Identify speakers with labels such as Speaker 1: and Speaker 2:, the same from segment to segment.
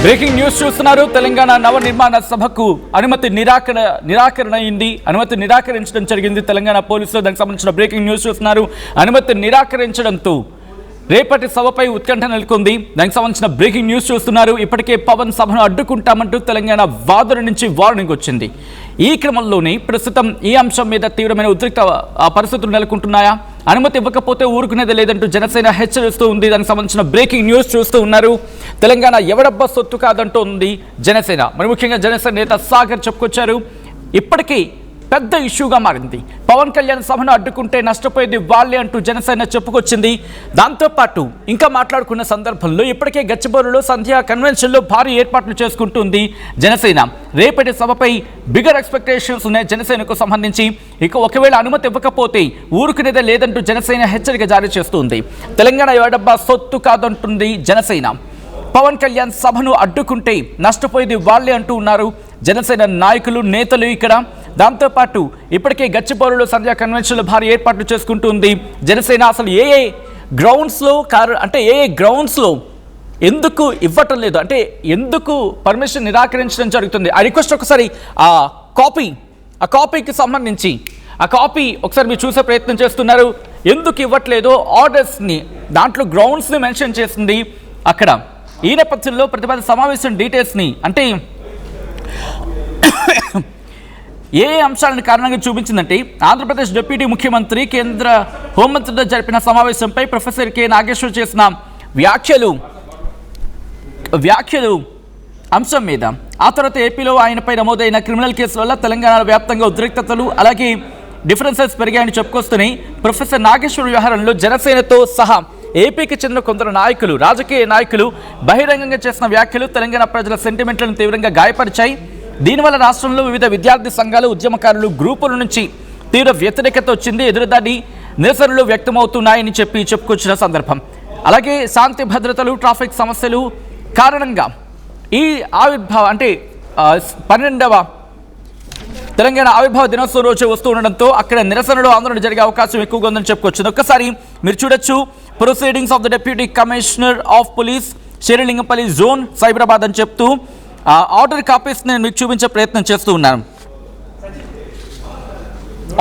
Speaker 1: Breaking news చూస్తున్నారు. తెలంగాణ నవనిర్మాణ సభకు అనుమతి నిరాకరణ అయింది. అనుమతి నిరాకరించడం జరిగింది తెలంగాణ పోలీసులు. దానికి సంబంధించిన బ్రేకింగ్ న్యూస్ చూస్తున్నారు. అనుమతి నిరాకరించడంతో రేపటి సభపై ఉత్కంఠ నెలకొంది. దానికి సంబంధించిన బ్రేకింగ్ న్యూస్ చూస్తున్నారు. ఇప్పటికే పవన్ సభను అడ్డుకుంటామంటూ తెలంగాణ వాదుల నుంచి వార్నింగ్ వచ్చింది. ఈ క్రమంలోనే ప్రస్తుతం ఈ అంశం మీద తీవ్రమైన ఉద్రిక్త పరిస్థితులు నెలకొంటున్నాయా? అనుమతి ఇవ్వకపోతే ఊరుకునేది లేదంటూ జనసేన హెచ్చరిస్తూ ఉంది. దానికి సంబంధించిన బ్రేకింగ్ న్యూస్ చూస్తూ ఉన్నారు. తెలంగాణ ఎవడబ్బా సొత్తు కాదంటూ ఉంది జనసేన. మరి ముఖ్యంగా జనసేన నేత సాగర్ చెప్పుకొచ్చారు. ఇప్పటికీ పెద్ద ఇష్యూగా మారింది. పవన్ కళ్యాణ్ సభను అడ్డుకుంటే నష్టపోయేది వాళ్ళే అంటూ జనసేన చెప్పుకొచ్చింది. దాంతోపాటు ఇంకా మాట్లాడుకున్న సందర్భంలో ఇప్పటికే గచ్చిబౌలిలో సంధ్యా కన్వెన్షన్లో భారీ ఏర్పాట్లు చేసుకుంటుంది జనసేన. రేపటి సభపై బిగర్ ఎక్స్పెక్టేషన్స్ ఉన్నాయి జనసేనకు సంబంధించి. ఇక ఒకవేళ అనుమతి ఇవ్వకపోతే ఊరుకునేదే లేదంటూ జనసేన హెచ్చరిక జారీ చేస్తుంది. తెలంగాణ ఎవడబ్బా సొత్తు కాదంటుంది జనసేన. పవన్ కళ్యాణ్ సభను అడ్డుకుంటే నష్టపోయేది వాళ్ళే అంటూ ఉన్నారు జనసేన నాయకులు, నేతలు ఇక్కడ. దాంతోపాటు ఇప్పటికే గచ్చిబౌలిలో సంధ్యా కన్వెన్షన్లో భారీ ఏర్పాట్లు చేసుకుంటుంది జనసేన. అసలు ఏ గ్రౌండ్స్లో ఎందుకు ఇవ్వటం లేదు, అంటే ఎందుకు పర్మిషన్ నిరాకరించడం జరుగుతుంది? ఆ రిక్వెస్ట్ ఒకసారి ఆ కాపీకి సంబంధించి ఆ కాపీ ఒకసారి మీరు చూసే ప్రయత్నం చేస్తున్నారు. ఎందుకు ఇవ్వట్లేదో ఆర్డర్స్ని, దాంట్లో గ్రౌండ్స్ని మెన్షన్ చేసింది అక్కడ. ఈ నేపథ్యంలో ప్రతిపాద సమావేశం డీటెయిల్స్ని, అంటే ఏ అంశాలను కారణంగా చూపించిందంటే ఆంధ్రప్రదేశ్ డిప్యూటీ ముఖ్యమంత్రి కేంద్ర హోంమంత్రితో జరిపిన సమావేశంపై ప్రొఫెసర్ కె నాగేశ్వర్ చేసిన వ్యాఖ్యలు అంశం మీద. ఆ తర్వాత ఏపీలో ఆయనపై నమోదైన క్రిమినల్ కేసు వల్ల తెలంగాణ వ్యాప్తంగా ఉద్రిక్తతలు అలాగే డిఫరెన్సెస్ పెరిగాయని చెప్పుకొస్తున్నాయి. ప్రొఫెసర్ నాగేశ్వర్ వ్యవహారంలో జనసేనతో సహా ఏపీకి చెందిన కొందరు నాయకులు, రాజకీయ నాయకులు బహిరంగంగా చేసిన వ్యాఖ్యలు తెలంగాణ ప్రజల సెంటిమెంట్లను తీవ్రంగా గాయపరిచాయి. దీనివల్ల రాష్ట్రంలో వివిధ విద్యార్థి సంఘాలు, ఉద్యమకారులు గ్రూపుల నుంచి తీవ్ర వ్యతిరేకత వచ్చింది. ఎదురుదాడి నిరసనలు వ్యక్తమవుతున్నాయని చెప్పుకొచ్చిన సందర్భం. అలాగే శాంతి భద్రతలు, ట్రాఫిక్ సమస్యలు కారణంగా ఈ ఆవిర్భావ, అంటే 12వ తెలంగాణ ఆవిర్భావ దినోత్సవం రోజు వస్తూ ఉండడంతో అక్కడ నిరసనలు, ఆందోళన జరిగే అవకాశం ఎక్కువగా ఉందని చెప్పుకొచ్చింది. ఒక్కసారి మీరు చూడొచ్చు. Proceedings of the deputy commissioner of police Serilingampally zone Cyberabad అని చెప్తూ ఆర్డర్ కాపీస్ నేను మీకు చూపించే ప్రయత్నం చేస్తూ ఉన్నాను.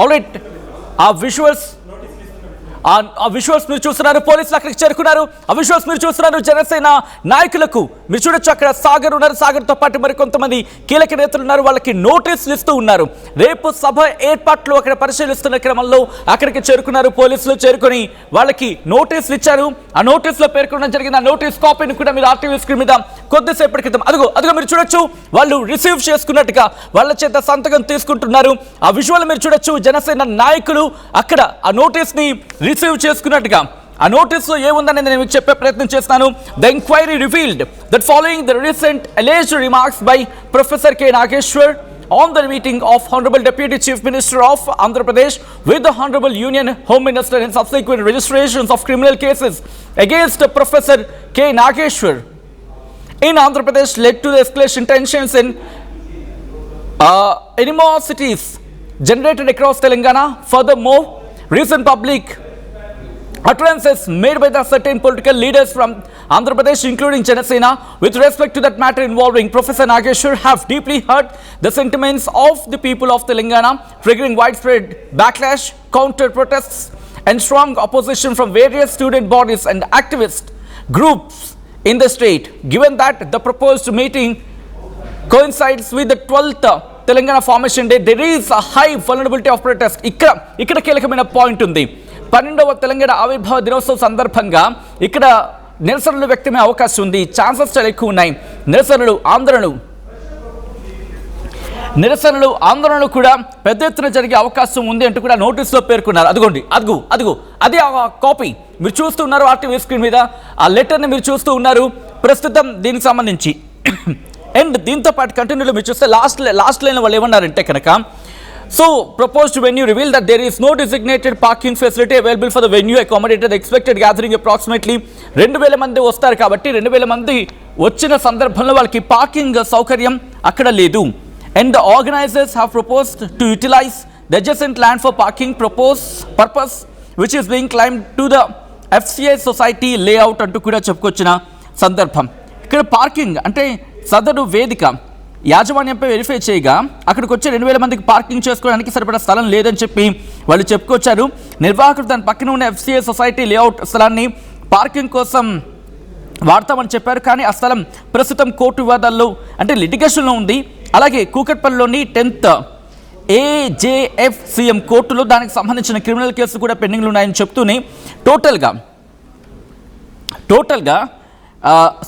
Speaker 1: ఆల్రైట్, ఆ విజువల్స్ మీరు చూస్తున్నారు. పోలీసులు అక్కడికి చేరుకున్నారు. ఆ విజువల్స్ మీరు చూస్తున్నారు. జనసేన నాయకులకు మీరు చూడొచ్చు. అక్కడ సాగర్ ఉన్నారు. సాగర్తో పాటు మరి కొంతమంది కీలక నేతలు ఉన్నారు. వాళ్ళకి నోటీసులు ఇస్తూ ఉన్నారు. రేపు సభ ఏర్పాట్లు అక్కడ పరిశీలిస్తున్న క్రమంలో అక్కడికి చేరుకున్నారు పోలీసులు. చేరుకొని వాళ్ళకి నోటీసులు ఇచ్చారు. ఆ నోటీసులో పేర్కొనడం జరిగింది. ఆ నోటీస్ కాపీని కూడా మీరు ఆర్టీవీ స్క్రీన్ మీద కొద్దిసేపటి క్రితం అదిగో మీరు చూడొచ్చు. వాళ్ళు రిసీవ్ చేసుకున్నట్టుగా వాళ్ళ చేత సంతకం తీసుకుంటున్నారు. ఆ విజువల్ మీరు చూడొచ్చు. జనసేన నాయకులు అక్కడ ఆ నోటీస్ని రిసీవ్ చేసుకున్నట్టుగా. ఆ నోటీస్లో ఏముందని నేను మీకు చెప్పే ప్రయత్నం చేస్తాను. The enquiry revealed that following the recent alleged remarks by Professor K. Nageshwar on the meeting of Honorable Deputy Chief Minister of Andhra Pradesh with the Honorable Union Home Minister and subsequent registrations of criminal cases against Professor K. Nageshwar in Andhra Pradesh led to the escalation tensions and animosities generated across Telangana. Furthermore, recent public utterances made by the certain political leaders from Andhra Pradesh, including Janasena, with respect to that matter involving Professor Nageshwar, have deeply hurt the sentiments of the people of Telangana, triggering widespread backlash, counter protests, and strong opposition from various student bodies and activist groups in the state. Given that the proposed meeting coincides with the 12th Telangana Formation Day, there is a high vulnerability of protest. ఇక్కడ కీలకమైన point ఉంది. 12వ తెలంగాణ ఆవిర్భావ దినోత్సవం సందర్భంగా ఇక్కడ నిరసనలు వ్యక్తమయ్యే అవకాశం ఉంది. ఛాన్సెస్ చాలా ఎక్కువ ఉన్నాయి. నిరసనలు ఆందోళనలు కూడా పెద్ద ఎత్తున జరిగే అవకాశం ఉంది అంటూ కూడా నోటీసులో పేర్కొన్నారు. అది ఆ కాపీ మీరు చూస్తున్నారు ఆర్టీవీ స్క్రీన్ మీద. ఆ లెటర్ని మీరు చూస్తూ ఉన్నారు ప్రస్తుతం దీనికి సంబంధించి. అండ్ దీంతో పాటు కంటిన్యూలో మీరు చూస్తే లాస్ట్ లైన్ వాళ్ళు ఏమన్నారంటే కనుక, so proposed venue revealed that there is no designated parking facility available for the venue accommodated the expected gathering approximately 2000 మంది వస్తారు కాబట్టి 2000 మంది వచ్చిన సందర్భంలో వాళ్ళకి పార్కింగ్ సౌకర్యం అక్కడ లేదు. And the organizers have proposed to utilize the adjacent land for parking purpose which is being claimed to the FCI society layout అంటూ కూడా చెప్పుకొచ్చిన సందర్భం. ఇక్కడ పార్కింగ్ అంటే సదరు వేదిక యాజమాన్యంపై వెరిఫై చేయగా అక్కడికి వచ్చే 2,000 మందికి పార్కింగ్ చేసుకోవడానికి సరిపడా స్థలం లేదని చెప్పి వాళ్ళు చెప్పుకొచ్చారు. నిర్వాహకులు దాని పక్కన ఉన్న FCA సొసైటీ లేఅవుట్ స్థలాన్ని పార్కింగ్ కోసం వాడతామని చెప్పారు. కానీ ఆ స్థలం ప్రస్తుతం కోర్టు వివాదాల్లో అంటే లిటిగేషన్లో ఉంది. అలాగే కూకట్పల్లిలోని 10th AJFCM కోర్టులో దానికి సంబంధించిన క్రిమినల్ కేసులు కూడా పెండింగ్లు ఉన్నాయని చెప్తూనే టోటల్గా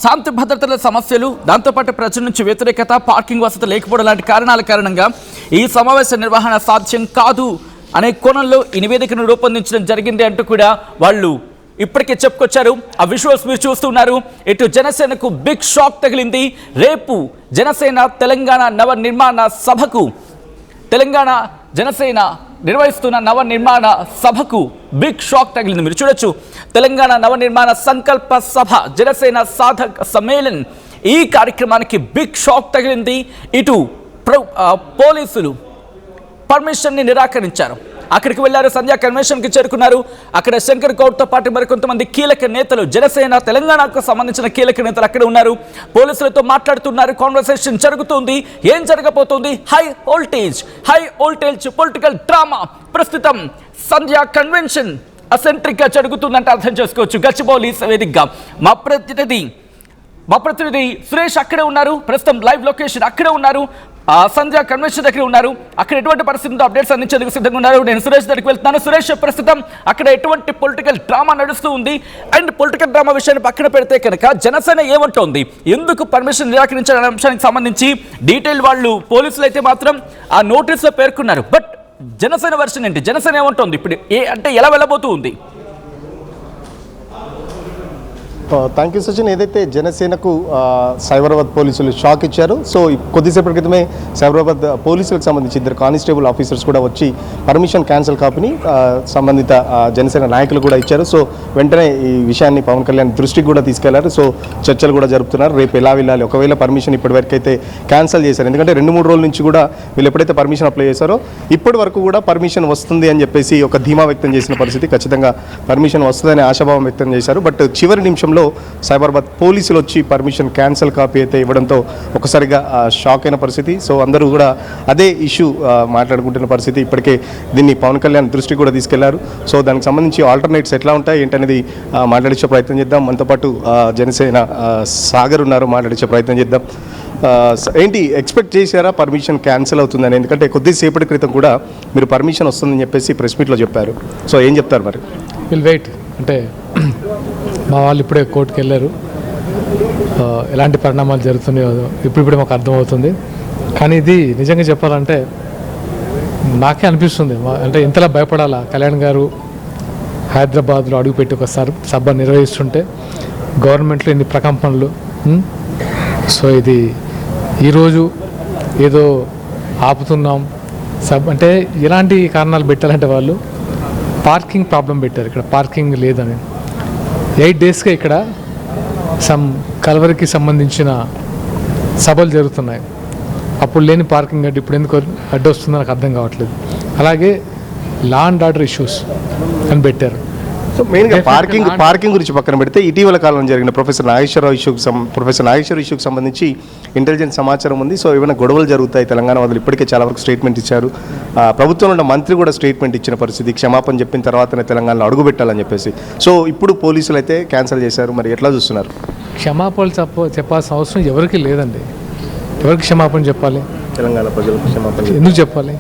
Speaker 1: శాంతి భద్రతల సమస్యలు, దాంతోపాటు ప్రజల నుంచి వ్యతిరేకత, పార్కింగ్ వసతి లేకపోవడం లాంటి కారణాల కారణంగా ఈ సమావేశ నిర్వహణ సాధ్యం కాదు అనే కోణంలో ఈ నివేదికను రూపొందించడం జరిగింది అంటూ కూడా వాళ్ళు ఇప్పటికే చెప్పుకొచ్చారు. ఆ విజువల్స్ మీరు చూస్తున్నారు. ఇటు జనసేనకు బిగ్ షాక్ తగిలింది. రేపు జనసేన తెలంగాణ నవ నిర్మాణ సభకు జనసేన నిర్వహిస్తున్న నవ నిర్మాణ సభకు బిగ్ షాక్ తగిలింది. మీరు చూడొచ్చు, తెలంగాణ నవ నిర్మాణ సంకల్ప సభ జనసేన సాధక సమ్మేళన్ ఈ కార్యక్రమానికి బిగ్ షాక్ తగిలింది. ఇటు పోలీసులు పర్మిషన్ని నిరాకరించారు. అక్కడికి వెళ్లారు, సంధ్యా కన్వెన్షన్కి చేరుకున్నారు. అక్కడ శంకర్ గౌడ్తో పాటు మరికొంతమంది కీలక నేతలు, జనసేన తెలంగాణకు సంబంధించిన కీలక నేతలు అక్కడ ఉన్నారు. పోలీసులతో మాట్లాడుతున్నారు. కాన్వర్సేషన్ జరుగుతుంది. ఏం జరగబోతుంది? హై వోల్టేజ్ పొలిటికల్ డ్రామా ప్రస్తుతం సంధ్యా కన్వెన్షన్ అసెంట్రిక్గా జరుగుతుందంటే అర్థం చేసుకోవచ్చు. గచ్చిబౌలి వేదికగా మా ప్రతినిధి సురేష్ అక్కడే ఉన్నారు. ప్రస్తుతం లైవ్ లొకేషన్ అక్కడే ఉన్నారు. సంధ్యా కన్వెన్షన్ దగ్గర ఉన్నారు. అక్కడ ఎటువంటి పరిస్థితుల్లో అప్డేట్స్ అందించేందుకు సిద్ధంగా ఉన్నారు. నేను సురేష్ దగ్గరికి వెళ్తున్నాను. సురేష్, ప్రస్తుతం అక్కడ ఎటువంటి పొలిటికల్ డ్రామా నడుస్తూ ఉంది? అండ్ పొలిటికల్ డ్రామా విషయాన్ని పక్కన పెడితే కనుక జనసేన ఏమంటోంది, ఎందుకు పర్మిషన్ నిరాకరించాలనే అంశానికి సంబంధించి డీటెయిల్ వాళ్ళు పోలీసులు అయితే మాత్రం ఆ నోటీసులో పేర్కొన్నారు. బట్ జనసేన వర్షన్ ఏంటి? జనసేన ఏమంటోంది ఇప్పుడు? అంటే ఎలా వెళ్ళబోతూ ఉంది?
Speaker 2: Thank you Sachin. ఏదైతే జనసేనకు సైబరాబాద్ పోలీసులు షాక్ ఇచ్చారు. సో కొద్దిసేపటి క్రితమే సైబరాబాద్ పోలీసులకు సంబంధించి 2 కానిస్టేబుల్ ఆఫీసర్స్ కూడా వచ్చి పర్మిషన్ క్యాన్సిల్ కాపీని సంబంధిత జనసేన నాయకులు కూడా ఇచ్చారు. సో వెంటనే ఈ విషయాన్ని పవన్ కళ్యాణ్ దృష్టికి కూడా తీసుకెళ్లారు. సో చర్చలు కూడా జరుపుతున్నారు. రేపు ఎలా వెళ్ళాలి, ఒకవేళ పర్మిషన్ ఇప్పటివరకు అయితే క్యాన్సిల్ చేశారు. ఎందుకంటే 2-3 రోజుల నుంచి కూడా వీళ్ళు ఎప్పుడైతే పర్మిషన్ అప్లై చేశారో ఇప్పటి వరకు కూడా పర్మిషన్ వస్తుంది అని చెప్పేసి ఒక ధీమా వ్యక్తం చేసిన పరిస్థితి. ఖచ్చితంగా పర్మిషన్ వస్తుందని ఆశాభావం వ్యక్తం చేశారు. బట్ చివరి నిమిషంలో సైబరాబాద్ పోలీసులు వచ్చి పర్మిషన్ క్యాన్సిల్ కాపీ అయితే ఇవ్వడంతో ఒకసారిగా షాక్ అయిన పరిస్థితి. సో అందరూ కూడా అదే ఇష్యూ మాట్లాడుకుంటున్న పరిస్థితి. ఇప్పటికే దీన్ని పవన్ కళ్యాణ్ దృష్టికి కూడా తీసుకెళ్లారు. సో దానికి సంబంధించి ఆల్టర్నేట్స్ ఎట్లా ఉంటాయి ఏంటనేది మాట్లాడించే ప్రయత్నం చేద్దాం. మనతో పాటు జనసేన సాగర్ ఉన్నారు, మాట్లాడించే ప్రయత్నం చేద్దాం. ఏంటి ఎక్స్పెక్ట్ చేశారా పర్మిషన్ క్యాన్సిల్ అవుతుందని? ఎందుకంటే కొద్దిసేపటి క్రితం కూడా మీరు పర్మిషన్ వస్తుందని చెప్పేసి ప్రెస్ మీట్లో చెప్పారు. సో ఏం చెప్తారు మరి?
Speaker 3: విల్ వెయిట్ అంటే మా వాళ్ళు ఇప్పుడే కోర్టుకు వెళ్ళారు. ఎలాంటి పరిణామాలు జరుగుతున్నాయో ఇప్పుడిప్పుడే మాకు అర్థమవుతుంది. కానీ ఇది నిజంగా చెప్పాలంటే నాకే అనిపిస్తుంది, అంటే ఇంతలా భయపడాలా కళ్యాణ్ గారు హైదరాబాద్లో అడుగుపెట్టి ఒక సభ నిర్వహిస్తుంటే గవర్నమెంట్లో ఇన్ని ప్రకంపనలు. సో ఇది ఈరోజు ఏదో ఆపుతున్నాం అంటే ఎలాంటి కారణాలు పెట్టాలంటే వాళ్ళు పార్కింగ్ ప్రాబ్లం పెట్టారు. ఇక్కడ పార్కింగ్ లేదని 8 డేస్గా ఇక్కడ కల్వరికి సంబంధించిన సభలు జరుగుతున్నాయి. అప్పుడు లేని పార్కింగ్ అడ్డు ఇప్పుడు ఎందుకు అడ్డు వస్తుందో నాకు అర్థం కావట్లేదు. అలాగే లా అండ్ ఆర్డర్ ఇష్యూస్ అని పెట్టారు.
Speaker 2: సో మెయిన్గా పార్కింగ్ గురించి పక్కన పెడితే ఇటీవల కాలంలో జరిగిన ప్రొఫెసర్ నాగేశ్వరరావు ఇష్యూకి సంబంధించి ఇంటెలిజెన్స్ సమాచారం ఉంది. సో ఏమైనా గొడవలు జరుగుతాయి తెలంగాణ వాళ్ళు ఇప్పటికే చాలా వరకు స్టేట్మెంట్ ఇచ్చారు. ప్రభుత్వంలో ఉన్న మంత్రి కూడా స్టేట్మెంట్ ఇచ్చిన పరిస్థితి, క్షమాపణ చెప్పిన తర్వాతనే తెలంగాణలో అడుగు పెట్టాలని చెప్పేసి. సో ఇప్పుడు పోలీసులు అయితే క్యాన్సిల్ చేశారు. మరి ఎట్లా చూస్తున్నారు?
Speaker 3: క్షమాపణలు చెప్పాల్సిన అవసరం ఎవరికి లేదండి. ఎవరికి క్షమాపణ చెప్పాలి?
Speaker 2: తెలంగాణ ప్రజలకు క్షమాపణ
Speaker 3: ఎందుకు చెప్పాలి?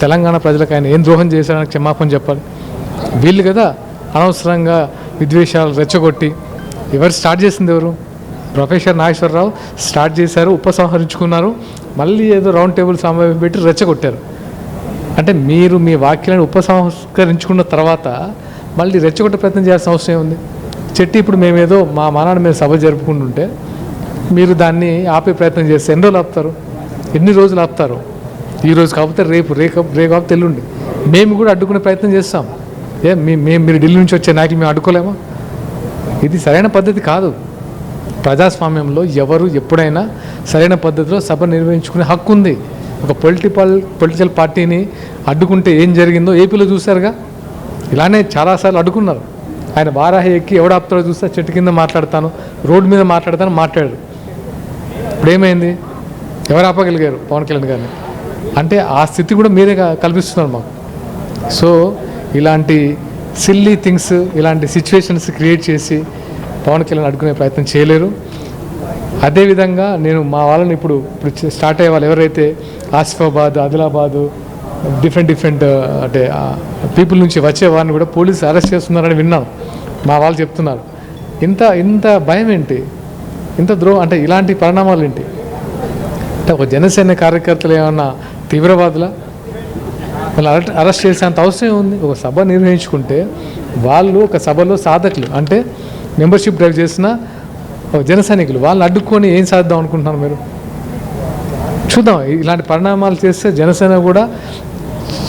Speaker 3: తెలంగాణ ప్రజలకు ఆయన ఏం ద్రోహం చేశారని క్షమాపణ చెప్పాలి. వీళ్ళు కదా అనవసరంగా విద్వేషాలు రెచ్చగొట్టి. ఎవరు స్టార్ట్ చేసింది? ఎవరు? ప్రొఫెసర్ నాగేశ్వరరావు స్టార్ట్ చేశారు, ఉపసంహరించుకున్నారు, మళ్ళీ ఏదో రౌండ్ టేబుల్ సమావేశం పెట్టి రెచ్చగొట్టారు. అంటే మీరు మీ వాక్యాలను ఉపసంహరించుకున్న తర్వాత మళ్ళీ రెచ్చగొట్టే ప్రయత్నం చేయాల్సిన అవసరం ఏముంది? చెట్టి ఇప్పుడు మేమేదో మా మానాడు మేము సభ జరుపుకుంటుంటే మీరు దాన్ని ఆపే ప్రయత్నం చేస్తే ఎన్ని రోజులు ఆపుతారు? ఎన్ని రోజులు ఆపుతారు? ఈరోజు కాకపోతే రేపు కాకపోతే ఎల్లుండి మేము కూడా అడ్డుకునే ప్రయత్నం చేస్తాం. మీరు ఢిల్లీ నుంచి వచ్చే నాయకులు మేము అడ్డుకోలేమా? ఇది సరైన పద్ధతి కాదు. ప్రజాస్వామ్యంలో ఎవరు ఎప్పుడైనా సరైన పద్ధతిలో సభ నిర్వహించుకునే హక్కు ఉంది. ఒక పొలిటికల్ పార్టీని అడ్డుకుంటే ఏం జరిగిందో ఏపీలో చూశారుగా. ఇలానే చాలాసార్లు అడ్డుకున్నారు. ఆయన వారాహి ఎక్కి ఎవడు ఆపుతాడో చూస్తే చెట్టు కింద మాట్లాడతాను, రోడ్డు మీద మాట్లాడతాను మాట్లాడారు. ఇప్పుడు ఏమైంది? ఎవరు ఆపగలిగారు? పవన్ కళ్యాణ్ గారిని. అంటే ఆ స్థితి కూడా మీరే కల్పిస్తున్నారు మాకు. సో ఇలాంటి సిల్లీ థింగ్స్, ఇలాంటి సిచ్యువేషన్స్ క్రియేట్ చేసి పవన్ కళ్యాణ్ అడ్డుకునే ప్రయత్నం చేయలేరు. అదేవిధంగా నేను మా వాళ్ళని ఇప్పుడు స్టార్ట్ అయ్యే వాళ్ళు ఎవరైతే ఆసిఫాబాద్, ఆదిలాబాదు, డిఫరెంట్ అంటే పీపుల్ నుంచి వచ్చే వారిని కూడా పోలీసు అరెస్ట్ చేస్తున్నారని విన్నాను. మా వాళ్ళు చెప్తున్నారు. ఇంత భయం ఏంటి? ఇంత ద్రోహం అంటే ఇలాంటి పరిణామాలు ఏంటి? అంటే ఒక జనసేన కార్యకర్తలు ఏమన్నా తీవ్రవాదులా? వాళ్ళు అరెస్ట్ చేసేంత అవసరం ఉంది. ఒక సభ నిర్వహించుకుంటే వాళ్ళు ఒక సభలో సాధకులు అంటే మెంబర్షిప్ డ్రైవ్ చేసిన జన సైనికులు, వాళ్ళని అడ్డుకొని ఏం సాధిద్దాం అనుకుంటున్నారు మీరు? చూద్దాం. ఇలాంటి పరిణామాలు చేస్తే జనసేన కూడా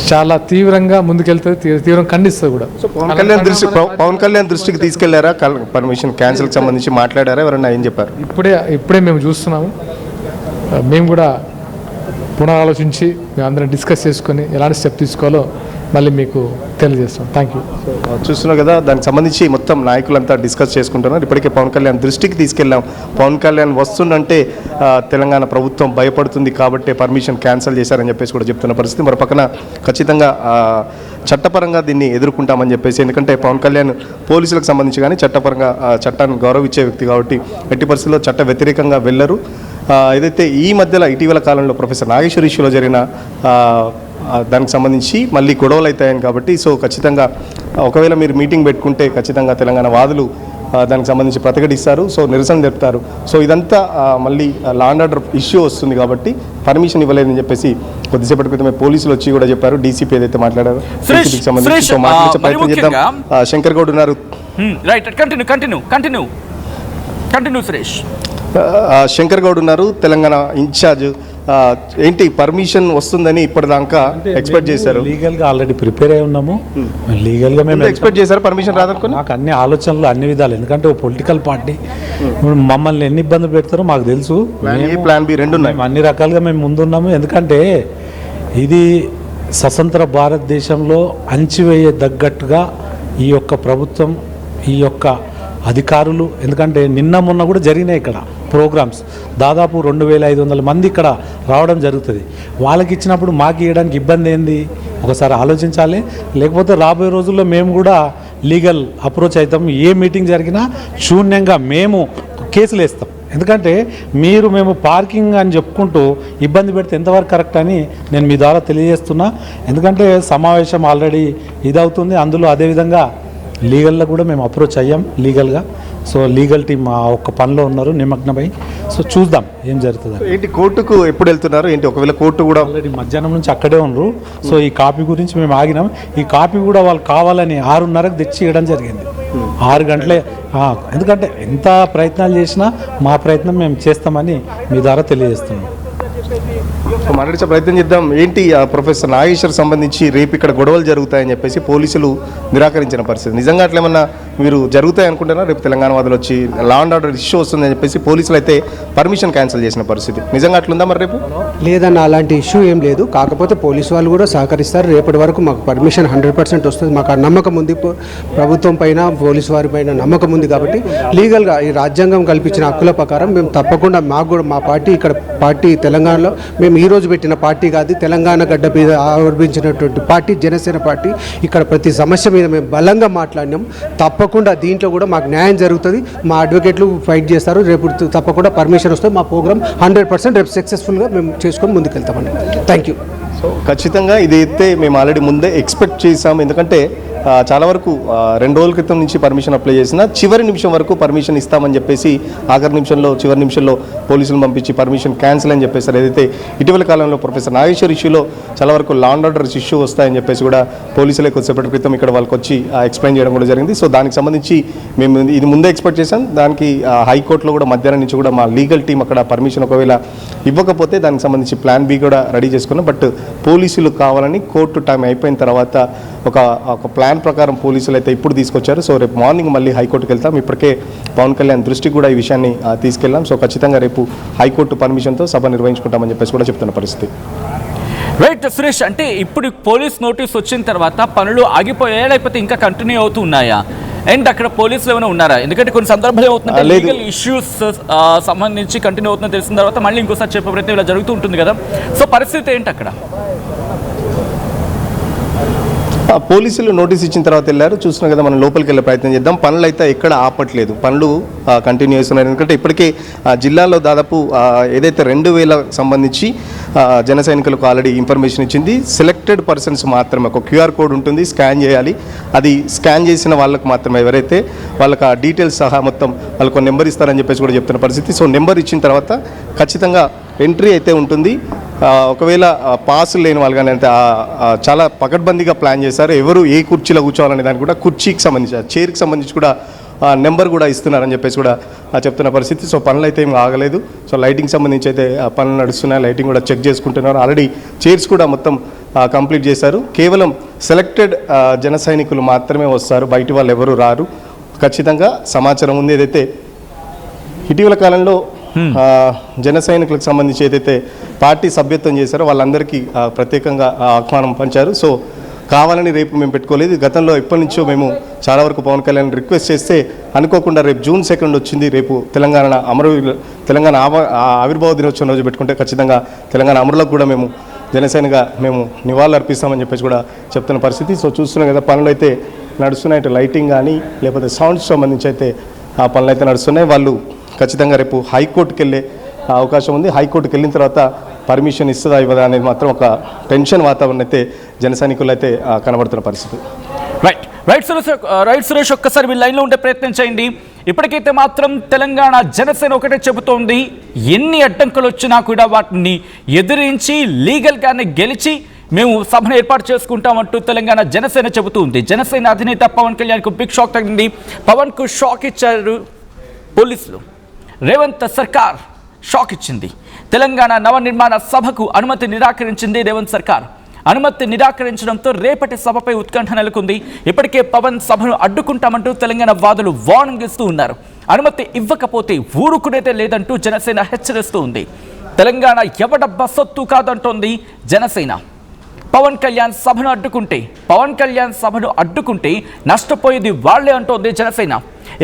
Speaker 3: చాలా తీవ్రంగా ముందుకెళ్తుంది, తీవ్రంగా ఖండిస్తుంది కూడా.
Speaker 2: సో పవన్ కళ్యాణ్ దృష్టికి తీసుకెళ్లారా? పర్మిషన్ క్యాన్సిల్కి సంబంధించి మాట్లాడారా? ఎవరన్నా ఏం చెప్పారు?
Speaker 3: ఇప్పుడే మేము చూస్తున్నాము. మేము కూడా పునరాలోచించి మేము అందరం డిస్కస్ చేసుకొని ఎలాంటి స్టెప్ తీసుకోవాలో మళ్ళీ మీకు తెలియజేస్తాం. Thank you.
Speaker 2: చూస్తున్నాం కదా, దానికి సంబంధించి మొత్తం నాయకులంతా డిస్కస్ చేసుకుంటున్నారు. ఇప్పటికే పవన్ కళ్యాణ్ దృష్టికి తీసుకెళ్ళాం. పవన్ కళ్యాణ్ వస్తుందంటే తెలంగాణ ప్రభుత్వం భయపడుతుంది కాబట్టి పర్మిషన్ క్యాన్సిల్ చేశారని చెప్పేసి కూడా చెప్తున్న పరిస్థితి. మరో పక్కన ఖచ్చితంగా చట్టపరంగా దీన్ని ఎదుర్కొంటామని చెప్పేసి, ఎందుకంటే పవన్ కళ్యాణ్ పోలీసులకు సంబంధించి కానీ చట్టపరంగా చట్టాన్ని గౌరవించే వ్యక్తి కాబట్టి ఎట్టి పరిస్థితుల్లో చట్ట వ్యతిరేకంగా వెళ్ళరు. ఏదైతే ఈ మధ్యలో ఇటీవల కాలంలో ప్రొఫెసర్ నాగేశ్వర్ ఇష్యూలో జరిగిన దానికి సంబంధించి మళ్ళీ గొడవలు అవుతాయని కాబట్టి, సో ఖచ్చితంగా ఒకవేళ మీరు మీటింగ్ పెట్టుకుంటే ఖచ్చితంగా తెలంగాణ వాదులు దానికి సంబంధించి ప్రతిఘటిస్తారు. సో నిరసన జరుపుతారు. సో ఇదంతా మళ్ళీ లా అండ్ ఆర్డర్ ఇష్యూ వస్తుంది కాబట్టి పర్మిషన్ ఇవ్వలేదని చెప్పేసి కొద్దిసేపటి క్రితమే పోలీసులు వచ్చి కూడా చెప్పారు. డీసీపీ ఏదైతే మాట్లాడారో డీసీపీకి సంబంధించి సో మాట్లాడే ప్రయత్నం చేద్దాం. శంకర్ గౌడ్ ఉన్నారు.
Speaker 1: సురేష్.
Speaker 2: శంకర్ గౌడ్ ఉన్నారు, తెలంగాణ ఇన్ఛార్జ్. ఏంటి పర్మిషన్ వస్తుందని ఇప్పటిదాకా ఎక్స్పెక్ట్ చేశారు?
Speaker 4: లీగల్గా ఆల్రెడీ ప్రిపేర్ అయి ఉన్నాము. లీగల్గా మేము
Speaker 2: ఎక్స్పెక్ట్ చేశారు పర్మిషన్ రాదనుకుని.
Speaker 4: నాకు అన్ని ఆలోచనలు అన్ని విధాలు, ఎందుకంటే ఒక పొలిటికల్ పార్టీ మమ్మల్ని ఎన్ని ఇబ్బందులు పెడతారో మాకు తెలుసు.
Speaker 2: ప్లాన్ బి రెండు ఉన్నాయి.
Speaker 4: అన్ని రకాలుగా మేము ముందున్నాము. ఎందుకంటే ఇది స్వతంత్ర భారతదేశంలో అణచివేయదగ్గట్టుగా ఈ యొక్క ప్రభుత్వం, ఈ యొక్క అధికారులు, ఎందుకంటే నిన్న మొన్న కూడా జరిగినాయి ఇక్కడ ప్రోగ్రామ్స్. దాదాపు 2500 మంది ఇక్కడ రావడం జరుగుతుంది. వాళ్ళకి ఇచ్చినప్పుడు మాకు ఇవ్వడానికి ఇబ్బంది ఏంది? ఒకసారి ఆలోచించాలి. లేకపోతే రాబోయే రోజుల్లో మేము కూడా లీగల్ అప్రోచ్ అవుతాం. ఏ మీటింగ్ జరిగినా శూన్యంగా మేము కేసులు వేస్తాం. ఎందుకంటే మేము పార్కింగ్ అని చెప్పుకుంటూ ఇబ్బంది పెడితే ఎంతవరకు కరెక్ట్ అని నేను మీ ద్వారా తెలియజేస్తున్నా. ఎందుకంటే సమావేశం ఆల్రెడీ ఇదవుతుంది. అందులో అదేవిధంగా లీగల్లో కూడా మేము అప్రోచ్ అయ్యాం లీగల్గా. సో లీగల్ టీమ్ ఆ ఒక్క పనిలో ఉన్నారు నిమగ్నమై. సో చూద్దాం ఏం జరుగుతుంది.
Speaker 2: ఏంటి కోర్టుకు ఎప్పుడు వెళ్తున్నారు ఏంటి? ఒకవేళ కోర్టు కూడా
Speaker 4: ఆల్రెడీ మధ్యాహ్నం నుంచి అక్కడే ఉన్నారు. సో ఈ కాపీ గురించి మేము ఆగినాం. ఈ కాపీ కూడా వాళ్ళు కావాలని 6:30కు తెచ్చి ఇవ్వడం జరిగింది. 6 గంటలే. ఎందుకంటే ఎంత ప్రయత్నాలు చేసినా మా ప్రయత్నం మేము చేస్తామని మీ ద్వారా తెలియజేస్తున్నాం.
Speaker 2: మాట్లాడే ప్రయత్నం చేద్దాం. ఏంటి ప్రొఫెసర్ నాగేశ్వర్ సంబంధించి రేపు ఇక్కడ గొడవలు జరుగుతాయని చెప్పేసి పోలీసులు నిరాకరించిన పరిస్థితి. నిజంగా అట్లేమన్నా మీరు జరుగుతాయి అనుకుంటున్నా? రేపు తెలంగాణ వాదులు వచ్చి లా అండ్ ఆర్డర్ ఇష్యూ వస్తుందని చెప్పేసి పోలీసులు అయితే పర్మిషన్ క్యాన్సిల్ చేసిన పరిస్థితి నిజంగా అట్లుందా మరి రేపు?
Speaker 5: లేదన్న అలాంటి ఇష్యూ ఏం లేదు. కాకపోతే పోలీసు వాళ్ళు కూడా సహకరిస్తారు. రేపటి వరకు మాకు పర్మిషన్ 100% వస్తుంది. మాకు ఆ నమ్మకం ఉంది. ప్రభుత్వం పైన పోలీసు వారి పైన నమ్మకం ఉంది కాబట్టి లీగల్గా ఈ రాజ్యాంగం కల్పించిన హక్కుల ప్రకారం మేము తప్పకుండా మాకు కూడా మా పార్టీ ఇక్కడ పార్టీ తెలంగాణలో మేము ఈరోజు పెట్టిన పార్టీ కాదు, తెలంగాణ గడ్డ మీద ఆవిర్భించినటువంటి పార్టీ జనసేన పార్టీ. ఇక్కడ ప్రతి సమస్య మీద మేము బలంగా మాట్లాడినాం. తప్పకుండా దీంట్లో కూడా మాకు న్యాయం జరుగుతుంది. మా అడ్వకేట్లు ఫైట్ చేస్తారు. రేపు తప్పకుండా పర్మిషన్ వస్తుంది. మా ప్రోగ్రామ్ 100% రేపు సక్సెస్ఫుల్గా మేము చేసుకొని ముందుకెళ్తామండి. Thank you.
Speaker 2: సో ఖచ్చితంగా ఇదైతే మేము ఆల్రెడీ ముందే ఎక్స్పెక్ట్ చేసాము. ఎందుకంటే చాలా వరకు 2 రోజుల క్రితం నుంచి పర్మిషన్ అప్లై చేసిన చివరి నిమిషం వరకు పర్మిషన్ ఇస్తామని చెప్పేసి చివరి నిమిషంలో పోలీసులు పంపించి పర్మిషన్ క్యాన్సిల్ అని చెప్పేసారు. ఏదైతే ఇటీవల కాలంలో ప్రొఫెసర్ నాగేశ్వర్ ఇష్యూలో చాలా వరకు లా అండ్ ఆర్డర్ ఇష్యూ వస్తాయని చెప్పేసి కూడా పోలీసులే కొద్దిసేపటి క్రితం ఇక్కడ వాళ్ళకి వచ్చి ఎక్స్ప్లెయిన్ చేయడం కూడా జరిగింది. సో దానికి సంబంధించి మేము ఇది ముందే ఎక్స్పెక్ట్ చేశాం. దానికి హైకోర్టులో కూడా మధ్యాహ్నం నుంచి కూడా మా లీగల్ టీం అక్కడ పర్మిషన్ ఒకవేళ ఇవ్వకపోతే దానికి సంబంధించి ప్లాన్ బి కూడా రెడీ చేసుకున్నాం. బట్ పోలీసులు కావాలని కోర్టు టైం అయిపోయిన తర్వాత ఒక ప్లాన్ ప్రకారం పోలీసులు అయితే ఇప్పుడు తీసుకొచ్చారు. సో రేపు మార్నింగ్ మళ్ళీ హైకోర్టుకి వెళ్తాం. ఇప్పటికే పవన్ కళ్యాణ్ దృష్టికి కూడా ఈ విషయాన్ని తీసుకెళ్ళాం. సో ఖచ్చితంగా రేపు హైకోర్టు పర్మిషన్తో సభ నిర్వహించుకుంటామని చెప్పేసి కూడా చెప్తున్న పరిస్థితి.
Speaker 1: రైట్ సురేష్, అంటే ఇప్పుడు పోలీస్ నోటీస్ వచ్చిన తర్వాత పనులు ఆగిపోయాయా లేకపోతే ఇంకా కంటిన్యూ అవుతూ ఉన్నాయా? అండ్ అక్కడ పోలీసులు ఏమైనా ఉన్నారా? ఎందుకంటే కొన్ని సందర్భాలు అవుతుందంటే
Speaker 2: లేదు.
Speaker 1: లీగల్ ఇష్యూస్ సంబంధించి కంటిన్యూ అవుతుందని తెలిసిన తర్వాత మళ్ళీ ఇంకోసారి చెప్పే ప్రయత్నం ఇలా జరుగుతూ ఉంటుంది కదా, సో పరిస్థితి ఏంటి అక్కడ?
Speaker 2: పోలీసులు నోటీస్ ఇచ్చిన తర్వాత వెళ్ళారు, చూస్తున్నాం కదా, మనం లోపలికి వెళ్ళే ప్రయత్నం చేద్దాం. పనులు అయితే ఎక్కడ ఆపట్లేదు, పనులు కంటిన్యూ చేస్తున్నారు. ఎందుకంటే ఇప్పటికే జిల్లాలో దాదాపు ఏదైతే 2000 సంబంధించి జన సైనికులకు ఆల్రెడీ ఇన్ఫర్మేషన్ ఇచ్చింది. సెలెక్టెడ్ పర్సన్స్ మాత్రమే ఒక QR కోడ్ ఉంటుంది, స్కాన్ చేయాలి. అది స్కాన్ చేసిన వాళ్ళకు మాత్రమే, ఎవరైతే వాళ్ళకి ఆ డీటెయిల్స్ సహా మొత్తం వాళ్ళకు నెంబర్ ఇస్తారని చెప్పేసి కూడా చెప్తున్న పరిస్థితి. సో నెంబర్ ఇచ్చిన తర్వాత ఖచ్చితంగా ఎంట్రీ అయితే ఉంటుంది. ఒకవేళ పాసులు లేని వాళ్ళు కానీ అంటే చాలా పకడ్బందీగా ప్లాన్ చేశారు. ఎవరు ఏ కుర్చీలో కూర్చోవాలనే దానికి కూడా కుర్చీకి సంబంధించి చైర్కి సంబంధించి కూడా నెంబర్ కూడా ఇస్తున్నారని చెప్పేసి కూడా చెప్తున్న పరిస్థితి. సో పనులు అయితే ఏం ఆగలేదు. సో లైటింగ్ సంబంధించి అయితే పనులు నడుస్తున్నాయి, లైటింగ్ కూడా చెక్ చేసుకుంటున్నారు. ఆల్రెడీ చైర్స్ కూడా మొత్తం కంప్లీట్ చేశారు. కేవలం సెలెక్టెడ్ జన సైనికులు మాత్రమే వస్తారు, బయటి వాళ్ళు ఎవరు రారు. ఖచ్చితంగా సమాచారం ఉంది. ఏదైతే ఇటీవల కాలంలో జన సైనికులకు సంబంధించి ఏదైతే పార్టీ సభ్యత్వం చేశారో వాళ్ళందరికీ ప్రత్యేకంగా ఆహ్వానం పంచారు. సో కావాలని రేపు మేము పెట్టుకోలేదు. గతంలో ఎప్పటి నుంచో మేము చాలా వరకు పవన్ కళ్యాణ్ రిక్వెస్ట్ చేస్తే అనుకోకుండా రేపు June 2 వచ్చింది. రేపు తెలంగాణ ఆవిర్భావ దినోత్సవం రోజు పెట్టుకుంటే ఖచ్చితంగా తెలంగాణ అమరులకు కూడా మేము జనసేనగా మేము నివాళులు అర్పిస్తామని చెప్పేసి కూడా చెప్తున్న పరిస్థితి. సో చూస్తున్నాం కదా, పనులు అయితే నడుస్తున్నాయి. ఇటు లైటింగ్ కానీ లేకపోతే సౌండ్స్ సంబంధించి అయితే ఆ పనులు అయితే నడుస్తున్నాయి. వాళ్ళు ఖచ్చితంగా రేపు హైకోర్టుకి వెళ్ళే అవకాశం ఉంది. హైకోర్టుకి వెళ్ళిన తర్వాత పర్మిషన్ ఇస్తుందా ఇవ్వదా అనేది మాత్రం ఒక టెన్షన్ వాతావరణం అయితే జన సైనికులు అయితే కనబడుతున్న పరిస్థితి.
Speaker 1: రైట్ సురేష్, ఒక్కసారి మీ లైన్లో ఉండే ప్రయత్నం చేయండి. ఇప్పటికైతే మాత్రం తెలంగాణ జనసేన ఒకటే చెబుతోంది, ఎన్ని అడ్డంకులు వచ్చినా కూడా వాటిని ఎదిరించి లీగల్గానే గెలిచి మేము సభను ఏర్పాటు చేసుకుంటామంటూ తెలంగాణ జనసేన చెబుతుంది. జనసేన అధినేత పవన్ కళ్యాణ్కు బిగ్ షాక్ తగ్గింది. పవన్కు షాక్ ఇచ్చారు పోలీసులు. రేవంత్ సర్కార్ షాక్ ఇచ్చింది. తెలంగాణ నవనిర్మాణ సభకు అనుమతి నిరాకరించింది రేవంత్ సర్కార్. అనుమతి నిరాకరించడంతో రేపటి సభపై ఉత్కంఠ నెలకొంది. ఇప్పటికే పవన్ సభను అడ్డుకుంటామంటూ తెలంగాణ వాదులు వార్నింగ్ ఇస్తూ ఉన్నారు. అనుమతి ఇవ్వకపోతే ఊరుకునేదే లేదంటూ జనసేన హెచ్చరిస్తూ ఉంది. తెలంగాణ ఎవడబ్బా సొత్తు కాదంటోంది జనసేన. పవన్ కళ్యాణ్ సభను అడ్డుకుంటే నష్టపోయేది వాళ్లే అంటోంది జనసేన.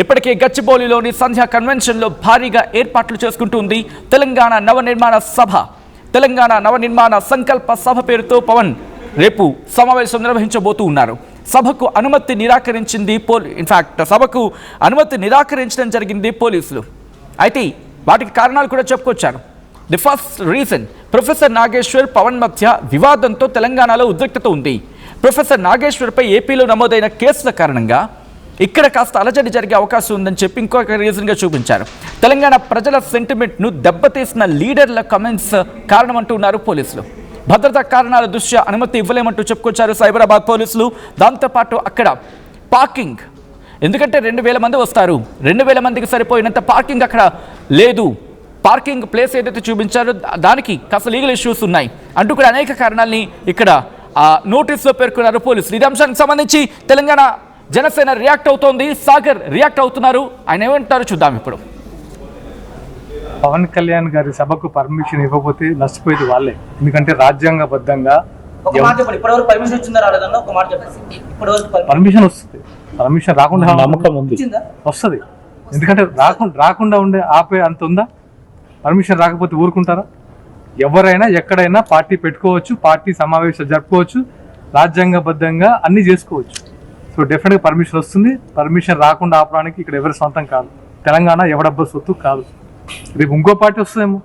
Speaker 1: ఇప్పటికే గచ్చిబౌలిలోని సంధ్యా కన్వెన్షన్లో భారీగా ఏర్పాట్లు చేసుకుంటుంది తెలంగాణ నవనిర్మాణ సంకల్ప సభ పేరుతో పవన్ రేపు సమావేశం నిర్వహించబోతూ ఉన్నారు. సభకు అనుమతి నిరాకరించడం జరిగింది పోలీసులు. అయితే వాటికి కారణాలు కూడా చెప్పుకొచ్చారు. The first reason, professor Nageshwar Pawan మధ్య వివాదంతో తెలంగాణలో ఉద్రిక్తత ఉంది. ప్రొఫెసర్ నాగేశ్వర్పై ఏపీలో నమోదైన కేసుల కారణంగా ఇక్కడ కాస్త అలజడి జరిగే అవకాశం ఉందని చెప్పి ఇంకొక రీజన్గా చూపించారు. తెలంగాణ ప్రజల సెంటిమెంట్ను దెబ్బతీసిన లీడర్ల కమెంట్స్ కారణమంటున్నారు పోలీసులు. భద్రతా కారణాల దృష్ట్యా అనుమతి ఇవ్వలేమంటూ చెప్పుకొచ్చారు సైబరాబాద్ పోలీసులు. దాంతోపాటు అక్కడ పార్కింగ్, ఎందుకంటే 2000 మంది వస్తారు, 2000 మందికి సరిపోయినంత పార్కింగ్ అక్కడ లేదు. పార్కింగ్ ప్లేస్ ఏదైతే చూపించారో దానికి కాస్త లీగల్ ఇష్యూస్ ఉన్నాయి అంటూ కూడా అనేక కారణాలని ఇక్కడ నోటీసులో పేర్కొన్నారు పోలీసులు. ఈ అంశానికి సంబంధించి తెలంగాణ జనసేన రియాక్ట్ అవుతోంది. సాగర్ రియాక్ట్ అవుతున్నారు, ఆయన ఏమంటారు చూద్దాం ఇప్పుడు.
Speaker 3: పవన్ కళ్యాణ్ గారి సభకు పర్మిషన్ ఇవ్వకపోతే నష్టపోయేది వాళ్ళే. ఎందుకంటే రాజ్యాంగబద్ధంగా పర్మిషన్ వస్తుంది, పర్మిషన్ రాకుండా నమ్మకం ఉంది, వస్తుంది. ఎందుకంటే రాకుండా ఉండే ఆపే అంత ఉందా? పర్మిషన్ రాకపోతే ఊరుకుంటారా? ఎవరైనా ఎక్కడైనా పార్టీ పెట్టుకోవచ్చు, పార్టీ సమావేశాలు జరుపుకోవచ్చు, రాజ్యాంగబద్ధంగా అన్ని చేసుకోవచ్చు. సో డెఫినెట్గా పర్మిషన్ వస్తుంది. పర్మిషన్ రాకుండా ఆపడానికి ఇక్కడ ఎవరి సొంతం కాదు, తెలంగాణ ఎవడబ్బా సొత్తు కాదు. రేపు ఇంకో పార్టీ వస్తుందేమో.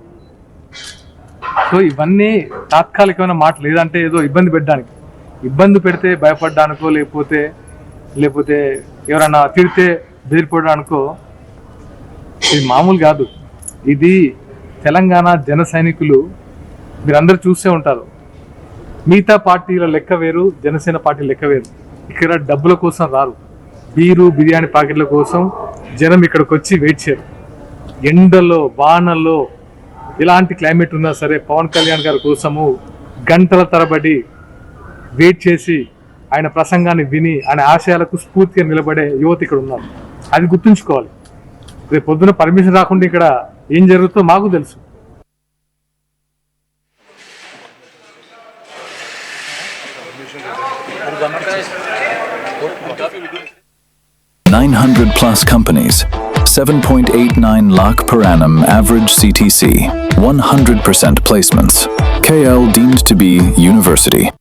Speaker 3: సో ఇవన్నీ తాత్కాలికమైన మాటలు, లేదంటే ఏదో ఇబ్బంది పెట్టడానికి, ఇబ్బంది పెడితే భయపడ్డానికో లేకపోతే ఎవరైనా తిడితే బెదిరిపోవడానికో ఇది మామూలు కాదు. ఇది తెలంగాణ జన సైనికులు మీరందరూ చూసే ఉంటారు. మిగతా పార్టీల లెక్క వేరు, జనసేన పార్టీ లెక్క వేరు. ఇక్కడ డబ్బుల కోసం రారు, బీరు బిర్యానీ ప్యాకెట్ల కోసం జనం ఇక్కడికి వచ్చి వెయిట్ చేయరు. ఎండలో వానల్లో ఎలాంటి క్లైమేట్ ఉన్నా సరే పవన్ కళ్యాణ్ గారి కోసము గంటల తరబడి వెయిట్ చేసి ఆయన ప్రసంగాన్ని విని ఆయన ఆశయాలకు స్ఫూర్తిగా నిలబడే యువత ఇక్కడ ఉన్నారు. అది గుర్తుంచుకోవాలి. రేపు పొద్దున పర్మిషన్ రాకుండా ఇక్కడ ఏం జరుగుతుందో మాకు తెలుసు.
Speaker 6: 900 plus companies, 7.89 lakh per annum average CTC, 100% placements. KL deemed to be university.